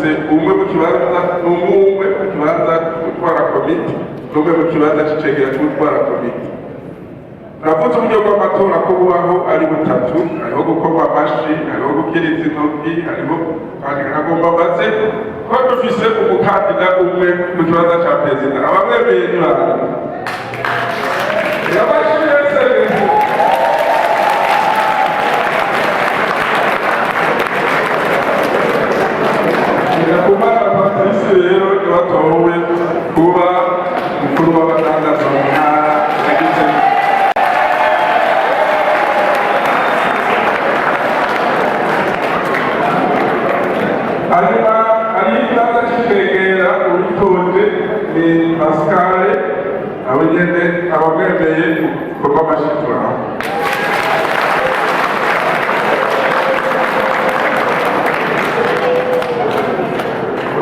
dufise umwe mu kibanza n'umwe mu kibanza gutwara komite n'umwe mu kibanza c'icegera cyo gutwara komite. Navuze uburyo bw'amatora ko bubaho ari butatu, hariho gukoma amashi, hariho gukiriza intoki, hariho kwandika agomba maze ko dufise umukandida umwe mu kibanza ca perezida. Abamwemeye ni bande? Kumana Patrice rero yabatowe kuba mukuru w'abadandaza mu ntara ya Gitega. Hanyuma hari ikibanza c'icegera uwitonde ni Pascal, abo nyene abamwemeye kuba amashitura.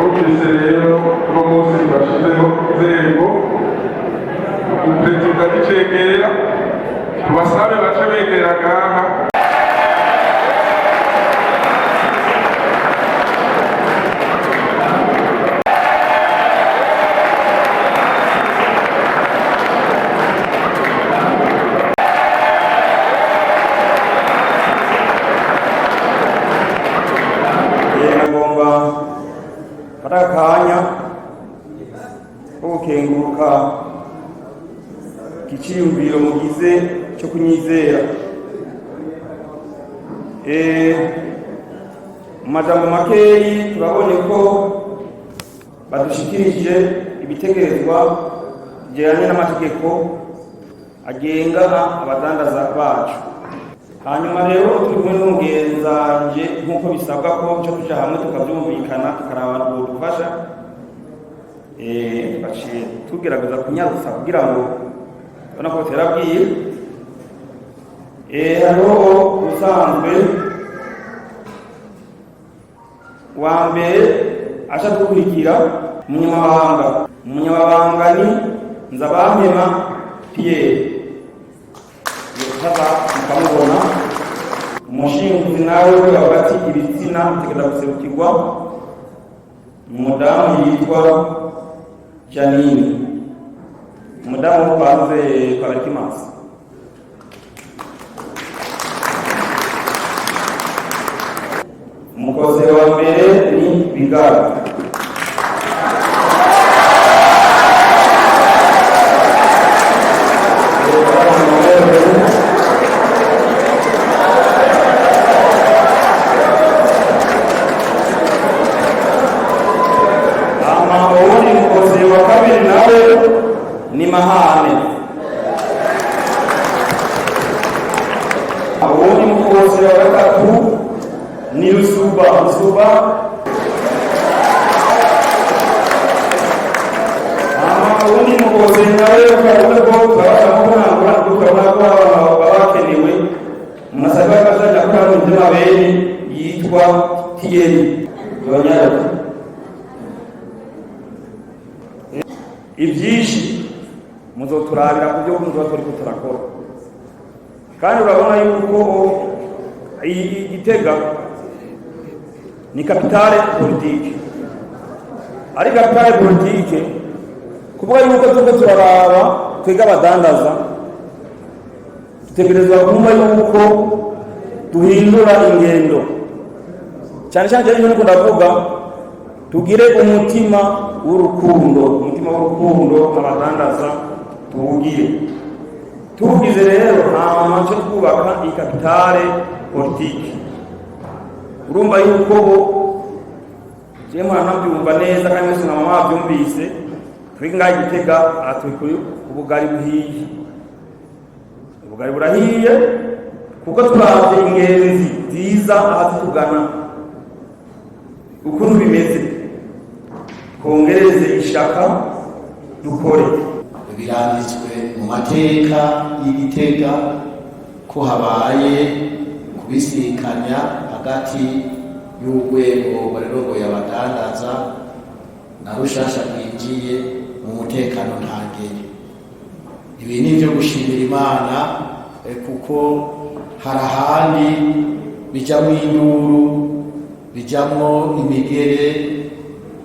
Numvise rero uno munsi bashizeho inzego perezida n'icegera, tubasabe bace begera ngaha. Akanya ukenguruka kiciyumviro mugize cyo kunyizera majambo makeyi turabone ko badushikirije ibitegerezwa bijyanye n'amategeko agenga abadandaza bacu. Hanyuma rero turi kumwe n'umugenzanje nk'uko bisabwa ko cyo kuja hamwe tukabyumvikana tukaraba udufasha baciye tugerageza kunyarutsa kugira ngo ubona ko terabwiye hariho usanzwe wa mbere aje gukurikira umunyamabanga ni Nzabampema Pierre mukamubona. Umushinguzi nawe hagati ibitsina tegeza guserukirwa umudamu yitwa Janine, umudamu twavuze kwa Berkimansi. Umukozi wa mbere ni Bigara. Ni Mahane. Awoni mukozi wa gatatu ni Rusuba. Awoni mukozi nawe ukabona ko twabona ko babakenewe umusaba kazaja kuri ndima bene yitwa Tieri Banyara. Ivyishi muzoturabira kubyo muzo turi kuturakora, kandi urabona yuko Gitega ni kapitale politike, ari kapitale politike kuvuga yuko tuko turaraba twega abadandaza dutegerezwa kumva yuko duhindura ingendo cyane cyane yuko ndavuga tugire umutima w'urukundo abadandaza tugize rero nta cyo twubaka ikapitale politike. Urumva yuko jema ntabyumva neza kandi sina mama byumvise twinga Gitega atwikuye ubugari burahiye kuko twaje ingenzi ziza ahatugana ukuntu bimeze kongereze ishaka dukore. Biranditswe mu mateka y'Igitega ko habaye kubisikanya hagati y'urwego barerogoye abadandaza na Rushasha bwinjiye mu mutekano ntangere. Ibi ni byo gushimira Imana kuko hari ahandi bijya mu induru bijamwo imigere,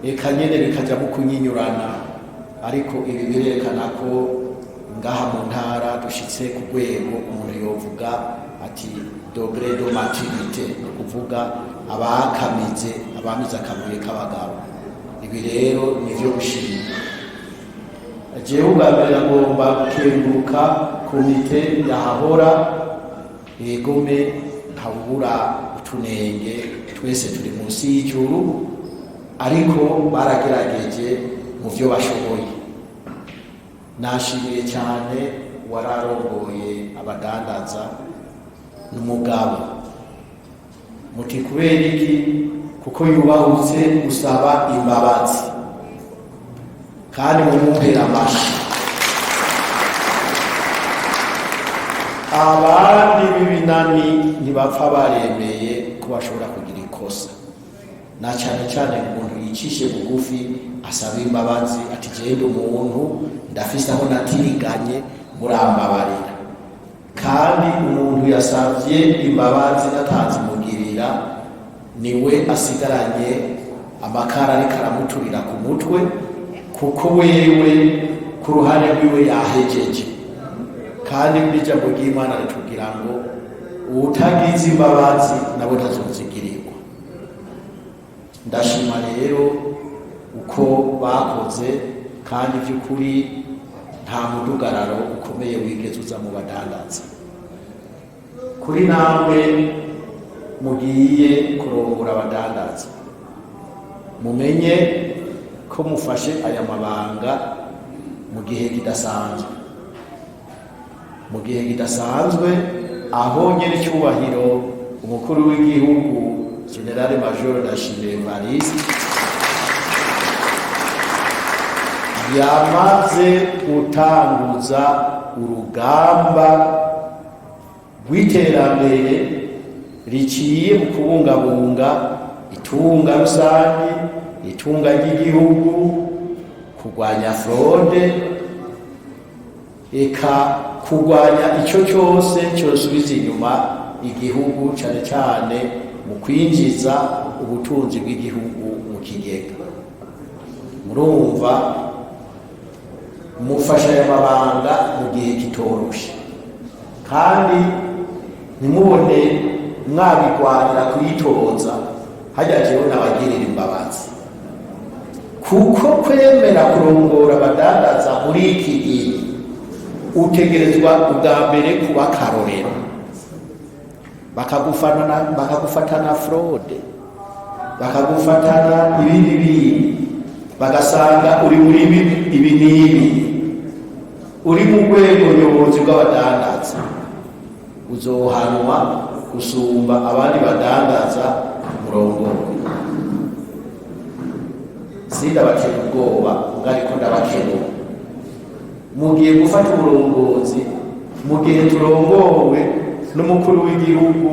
eka nyene bikajamwo kunyinyurana, ariko ibi birerekana ko ngaha mu ntara dushitse ku rwego umuntu yovuga ati degré de maturité, no kuvuga abakamize, abamize akabuye k'abagabo. Ibi rero nivyo gushima. Jewe ubwa mbere ngomba gukenguruka komite yahahora, egome ntawubura utunenge, twese turi munsi y'ijuru, ariko baragerageje mu vyo bashoboye. Nashimiye cyane wararongoye abadandaza n'umugabo. Muti kubera iki? Kuko yubahutse gusaba imbabazi, kandi mumumpera amashi. Abandi b'ibinani ntibapfa baremeye ko bashobora kugira ikosa, na cyane cyane umuntu yicishe bugufi asaba imbabazi ati jewe umuntu ndafise aho natiriganye murambabarira. Kandi umuntu yasavye imbabazi natazimugirira niwe asigaranye amakara ariko aramuturira ku mutwe, kuko wewe ku ruhande rwiwe yahejeje. Kandi n'ijambo ry'Imana ritubwira ngo utagize imbabazi nabo ntazozigirirwa. Ndashima rero uko bakoze, kandi by'ukuri nta mudugararo ukomeye wigeze uza mu badandaza. Kuri namwe mugiye kurongora abadandaza, mumenye ko mufashe aya mabanga mu gihe kidasanzwe. Mu gihe kidasanzwe, aho nyene cyubahiro umukuru w'igihugu General Major Ndashimye Evariste yamaze gutanguza urugamba rw'iterambere riciye mu kubungabunga itunga rusange, itunga ry'igihugu, kurwanya fraude, eka kurwanya icyo cyose cyosubiza inyuma igihugu, cyane cyane mu kwinjiza ubutunzi bw'igihugu mu kigega. Murumva mufasha aya mabanga mu gihe kitoroshe, kandi ntimubone mwabigwanira kuyitoza hajya jewe n'abagirira imbabazi, kuko kwemera kurongora abadandaza muri iki gihe utegerezwa ubwa mbere kuba akarorero. Bakagufatana fraude, bakagufatana ibindi, bagasanga uri muri ibi n'ibi, uri mu rwego nyobozi bw'abadandaza, uzohanwa gusumba abandi badandaza murongoye. Sindabatera ubwoba, ariko ndabakenura. Mugiye gufata uburongozi, mu gihe turongowe n'umukuru w'igihugu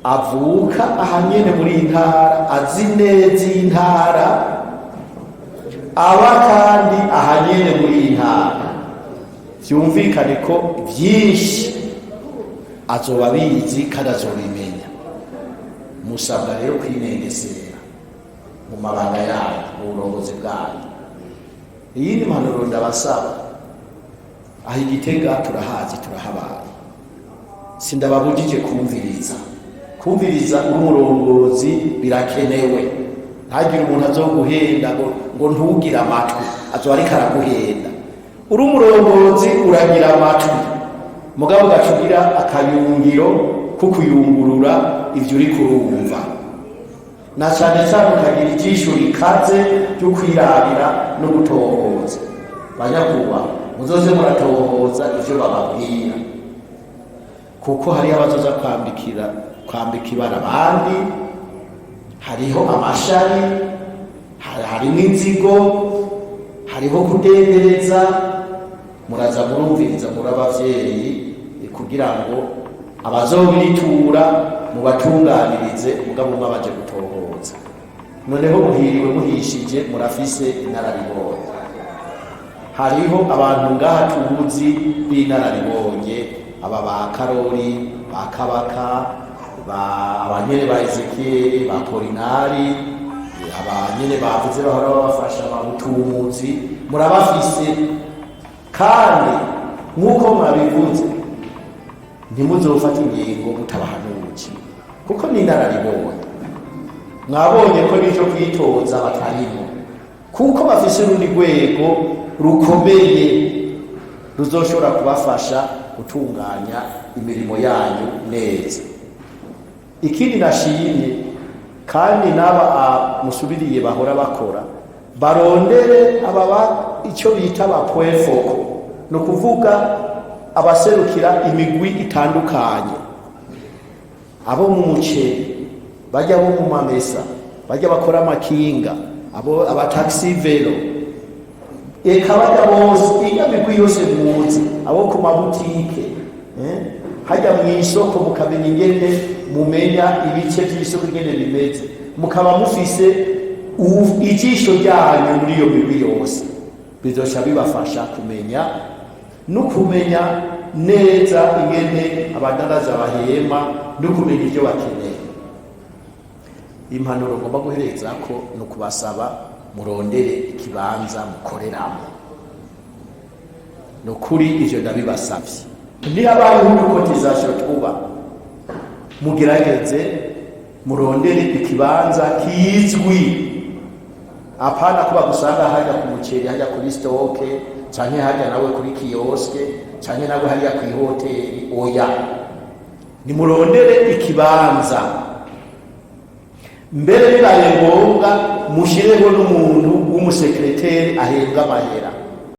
avuka ahanyene muri intara, azi neza intara, aba kandi ahanyene muri intara, byumvikane ko byinshi azoba bizi kandi azobimenya. Musabwa rero kwinengesera mu mabanga yayo, mu burongozi bwayo. Iyi ni impanuro ndabasaba. Aho Igitega turahazi, turahabaye, sindababujije kumviriza uri umurongozi birakenewe. Ntagire umuntu azoguhenda ngo ntugire amatwi, azoba ariko araguhenda. Uri umurongozi uragira amatwi, mugabo ugacugira akayungiro ko kuyungurura ivyo uri kurumva, na cyane cyane ukagira ijisho rikaze ryo kwirabira no gutohoza. Banyakubaha, muzoze muratohoza ivyo bababwira, kuko hari abazoza kwambika ibara abandi, hariho amashari, harimo inzigo, hariho kudendereza. Muraza murumviriza muri abavyeyi kugira ngo abazobitura mubatunganirize, mugabo mwabaje gutohoza. Noneho muhiriwe muhishije, murafise inararibonye. Hariho abantu ngaha tuzi b'inararibonye, aba ba Karori, ba Kabaka, abanyene ba Ezekiel ba Polinari abanyene bavuze bahora babafasha abutumuzi murabafise kandi nk'uko mwabivuze ntimuzofata ingingo mutabahanuye kuko ni inararibonye mwabonye ko n'icyo kwitoza batarimo kuko bafise urundi rwego rukomeye ruzoshobora kubafasha gutunganya imirimo yanyu neza. Ikindi nashimye kandi n'aba musubiriye bahora bakora barondere icyo bita ba point focal, no kuvuga abaserukira imigwi itandukanye, abo mu muceri bajya bo mu mamesa bajya bakora amakinga, abo abataxi velo, eka bajya bose iyo migwi yose muzi, abo ku mabutike hajya mu isoko mukamenya ingene mumenya ibice by'isoko ingene bimeze, mukaba mufise ijisho ryanyu muri iyo migwi yose, bizosha bibafasha kumenya no kumenya neza ingene abadaraza bahema no kumenya ibyo bakeneye. Impanuro ngomba guhereza ko no kubasaba murondere ikibanza mukoreramo, no kuri ivyo ndabibasavye. Ni abantu n'ukotizasho tuba mugerageze murondere ikibanza kizwi, apana kuba gusanga hajya ku muceri hajya kuri stoke canke hajya nawe kuri kioske canke nawe hajya ku hoteli. Oya, ni murondere ikibanza, mbere bibaye ngombwa mushireho n'umuntu w'umusekreteri ahembwa amahera